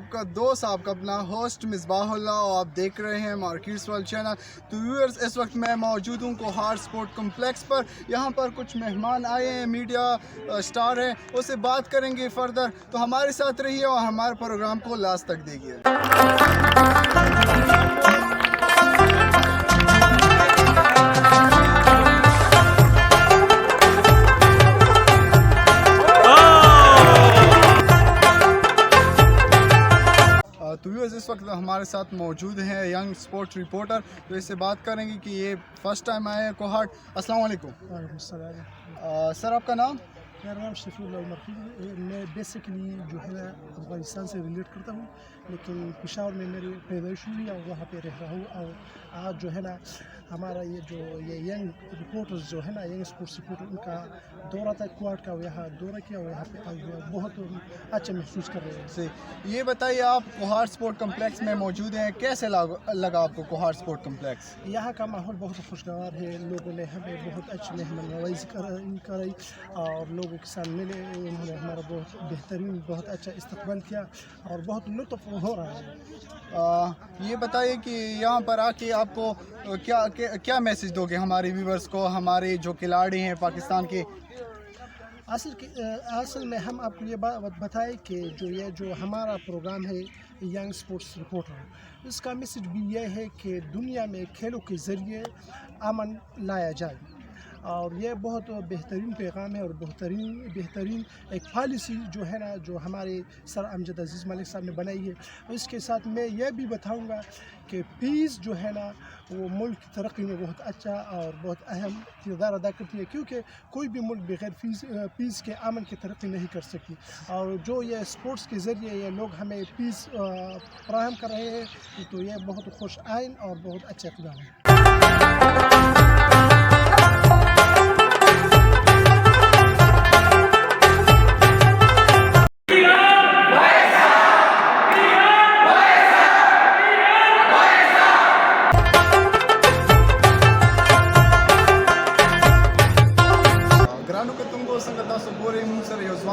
आपका दोस्त, आपका अपना होस्ट मिसबाहुल्लाह और आप देख रहे हैं मार्केट्स वर्ल्ड चैनल। तो व्यूअर्स, इस वक्त मैं मौजूद हूँ कोहाट स्पोर्ट कम्प्लेक्स पर। यहाँ पर कुछ मेहमान आए हैं, मीडिया स्टार हैं, उससे बात करेंगे फर्दर। तो हमारे साथ रहिए और हमारे प्रोग्राम को लास्ट तक देखिए। तो व्यूअर्स, इस वक्त हमारे साथ मौजूद हैं यंग स्पोर्ट्स रिपोर्टर। तो इससे बात करेंगे कि ये फर्स्ट टाइम आए हैं कोहाट। अस्सलाम वालेकुम। सर, आपका नाम? मेरा नाम शफीउल्लाह उमर है। मैं बेसिकली जो है ना अफगानिस्तान से रिलेट करता हूँ, लेकिन पेशावर में मेरी पैदाइश हुई और वहाँ पे रह रहा हूँ। और आज जो है ना हमारा ये यंग रिपोर्टर्स जो है ना, यंग स्पोर्ट्स रिपोर्टर, उनका दौरा था कोहाट का। यहाँ दौरा किया और यहाँ पे आज बहुत अच्छा महसूस कर रहे हैं। सही। ये बताइए, आप कोहाट स्पोर्ट कम्प्लेक्स में मौजूद हैं, कैसे लगा आपको कोहाट स्पोर्ट कम्प्लेक्स? यहाँ का माहौल बहुत खुशगवार है। लोगों ने हमें बहुत अच्छी मेहमान नवाजी कराई और लोगों के साथ मिले। उन्होंने हमारा बहुत बेहतरीन, बहुत अच्छा इस्तकबाल किया और बहुत लुत्फ़ हो रहा है। ये बताइए कि यहाँ पर आके आपको क्या मैसेज दोगे हमारे व्यूवर्स को, हमारे जो खिलाड़ी हैं पाकिस्तान के? असल में हम आपको ये बात बताएं कि जो हमारा प्रोग्राम है यंग स्पोर्ट्स रिपोर्टर, इसका मैसेज भी ये है कि दुनिया में खेलों के ज़रिए अमन लाया जाए। और ये बहुत बेहतरीन पैगाम है और बेहतरीन एक पॉलिसी जो है ना, जो हमारे सर अमजद अजीज़ मलिक साहब ने बनाई है। इसके साथ मैं ये भी बताऊंगा कि पीस जो है ना, वो मुल्क की तरक्की में बहुत अच्छा और बहुत अहम किरदार अदा करती है, क्योंकि कोई भी मुल्क बगैर पीस के अमन की तरक्की नहीं कर सकती। और जो ये स्पोर्ट्स के ज़रिए ये लोग हमें पीस फराहम कर रहे हैं, तो ये बहुत खुश आइन और बहुत अच्छा इक़दाम है।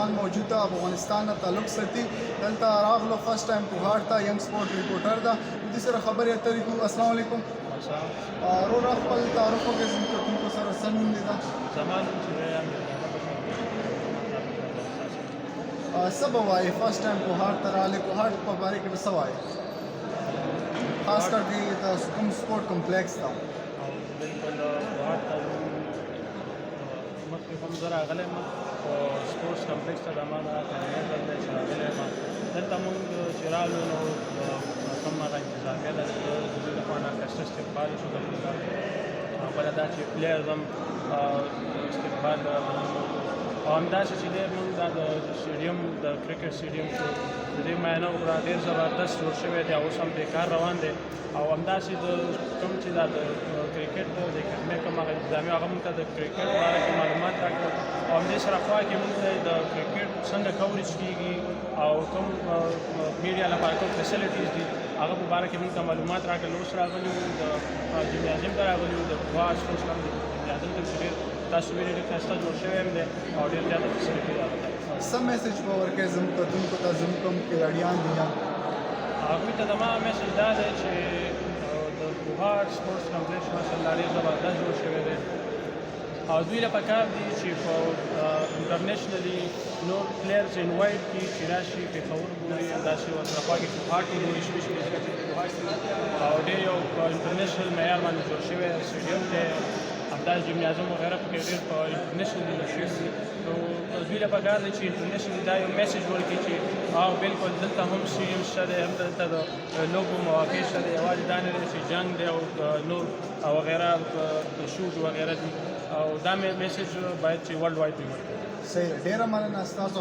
मौजूदा अफगानिस्तान ताल्लुक सती दलता रागलो फर्स्ट टाइम कोहाट था यंग स्पोर्ट रिपोर्टर था दूसरा खबर तरीक़। अस्सलाम वालेकुम। रो रफल तारुफ़ों के तुमको सर सनून देता सब आए फर्स्ट टाइम कोहाट तराले कोहाट पर बारे के सब आए, खास करके तुम स्पोर्ट कम्प्लेक्स था। जरा गले स्पोर्ट्स कम्प्लेक्स ته دمانه کلمه دلته شامل ما دلته موږ شرالو نو کومه انتظامیه ده د لپاره کښته استقبال شو د بل دا چې پلیئرز هم استقبال او همداسې چې دی موږ دا د سټیډیم د کرکټ سټیډیم د دې معاینه وکړه، ډېر زبردست جوړ شوی دی، اوس هم بېکار روان دی. او همداسې د کوم چې دا د کرکټ د کلمې کوم هغه انتظامیه هغه موږ ته د کرکټ په اړه کې معلومات راکړل او همدې سره خوا کې موږ ته د کرکټ څنګه کوریج کېږي او کوم میډیا لپاره کوم فیسیلیټیز دي هغه په باره کې موږ ته معلومات راکړل. اوس راغلي وو د جمنازیم ته راغلي وو، د کوهاټ سپورټس کلب د جمنازیم ته چې ډېر تاسو ویلي ډېر ښایسته جوړ شوی هم دی او ډېر زیاته فیسیلیټي راغلی. سم میسج به ورکړئ زموږ ته کوم کھلاڑیان دي هغوی ته زما میسج دا دی چې د کوهاټ سپورټس کمپلیکس ماشاءالله ډېر زبردست جوړ شوی دی او دوی له پکار دي چې په انټرنیشنلي نور پلیئرز انوایټ کړي چې راشي پېښور ګوري، همداسې ورسره خوا کې کوهاټ وګوري سپیشلي او ډېر یو په انټرنیشنل معیار باندې جوړ شوی سټیډیم دی، همداسې جمنازیم وغیره پکې ډېر په انټرنیشنلي مشهور دي. نو دوی له پکار دی چې انټرنیشنلي دا یو میسج ورکړي چې بالکل دلته هم سټیډیم شته دی، هم دلته د لوبو مواقع شته دی، یوازې دا نه دی چې جنګ دی او نور وغیره د شوټ وغیره دي، او دا میسج باید چې ورلډ وایډ وي ورکړي. صحیح، ډېره مننه ستاسو.